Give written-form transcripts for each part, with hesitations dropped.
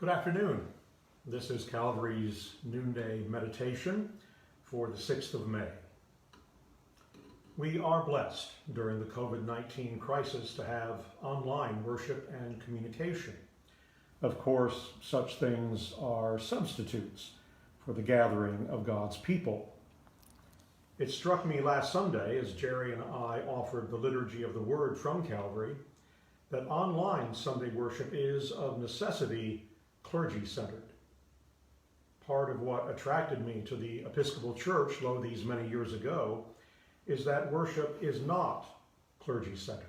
Good afternoon. This is Calvary's Noonday Meditation for the 6th of May. We are blessed during the COVID-19 crisis to have online worship and communication. Of course, such things are substitutes for the gathering of God's people. It struck me last Sunday as Jerry and I offered the Liturgy of the Word from Calvary that online Sunday worship is of necessity clergy-centered. Part of what attracted me to the Episcopal Church, lo these many years ago, is that worship is not clergy-centered.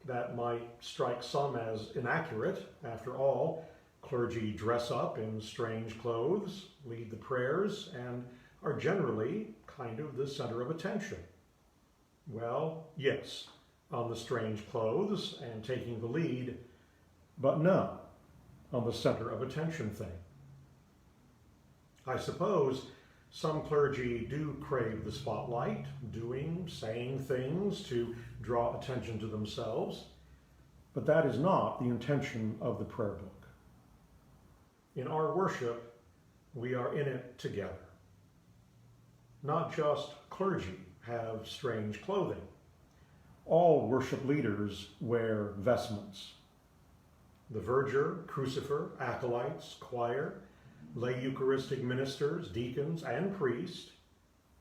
That might strike some as inaccurate. After all, clergy dress up in strange clothes, lead the prayers, and are generally kind of the center of attention. Well, yes, on the strange clothes and taking the lead, but no, on the center of attention thing. I suppose some clergy do crave the spotlight, doing, saying things to draw attention to themselves, but that is not the intention of the prayer book. In our worship, we are in it together. Not just clergy have strange clothing. All worship leaders wear vestments. The verger, crucifer, acolytes, choir, lay Eucharistic ministers, deacons, and priests,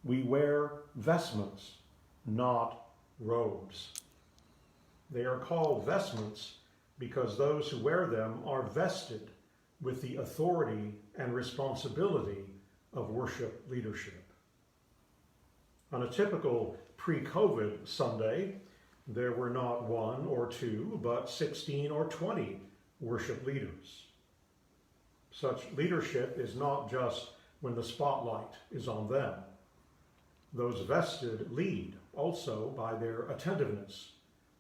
we wear vestments, not robes. They are called vestments because those who wear them are vested with the authority and responsibility of worship leadership. On a typical pre-COVID Sunday, there were not one or two, but 16 or 20 worship leaders. Such leadership is not just when the spotlight is on them. Those vested lead also by their attentiveness,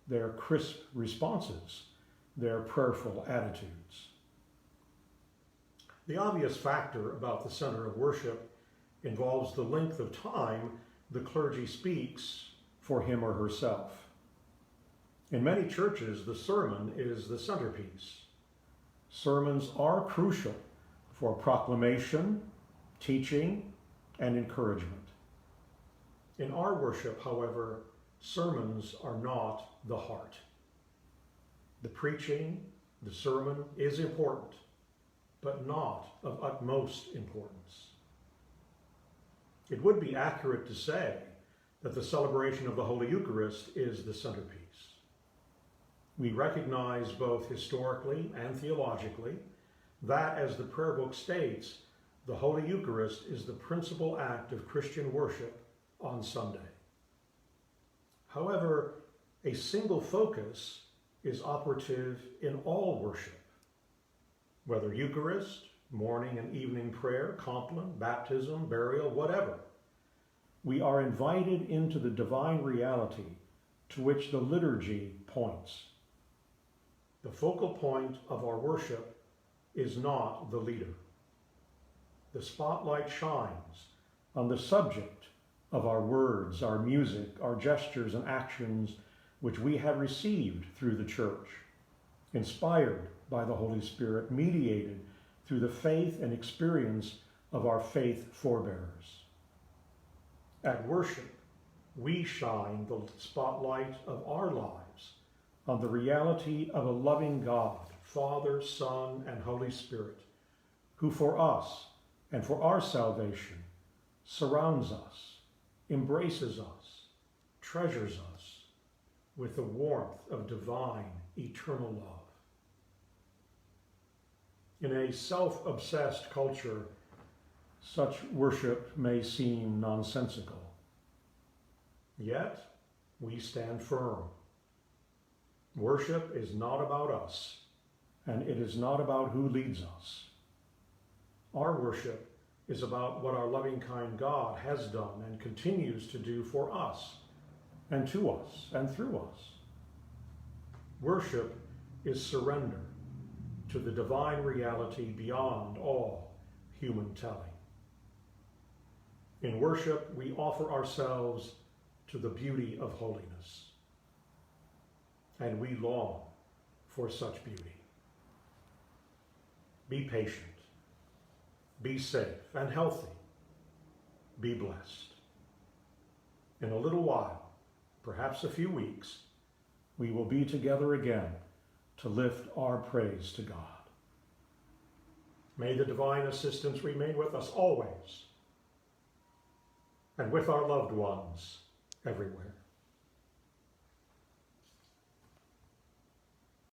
their crisp responses, their prayerful attitudes. The obvious factor about the center of worship involves the length of time the clergy speaks for him or herself. In many churches, the sermon is the centerpiece. Sermons are crucial for proclamation, teaching, and encouragement. In our worship, however, sermons are not the heart. The preaching, the sermon is important, but not of utmost importance. It would be accurate to say that the celebration of the Holy Eucharist is the centerpiece. We recognize both historically and theologically that, as the prayer book states, the Holy Eucharist is the principal act of Christian worship on Sunday. However, a single focus is operative in all worship, whether Eucharist, morning and evening prayer, compline, baptism, burial, whatever. We are invited into the divine reality to which the liturgy points. The focal point of our worship is not the leader. The spotlight shines on the subject of our words, our music, our gestures and actions which we have received through the church, inspired by the Holy Spirit, mediated through the faith and experience of our faith forebearers. At worship, we shine the spotlight of our lives on the reality of a loving God, Father, Son, and Holy Spirit, who for us and for our salvation surrounds us, embraces us, treasures us with the warmth of divine, eternal love. In a self-obsessed culture, such worship may seem nonsensical. Yet, we stand firm. Worship is not about us, and it is not about who leads us. Our worship is about what our loving, kind God has done and continues to do for us, and to us, and through us. Worship is surrender to the divine reality beyond all human telling. In worship, we offer ourselves to the beauty of holiness, and we long for such beauty. Be patient. Be safe and healthy. Be blessed. In a little while, perhaps a few weeks, we will be together again to lift our praise to God. May the divine assistance remain with us always and with our loved ones everywhere.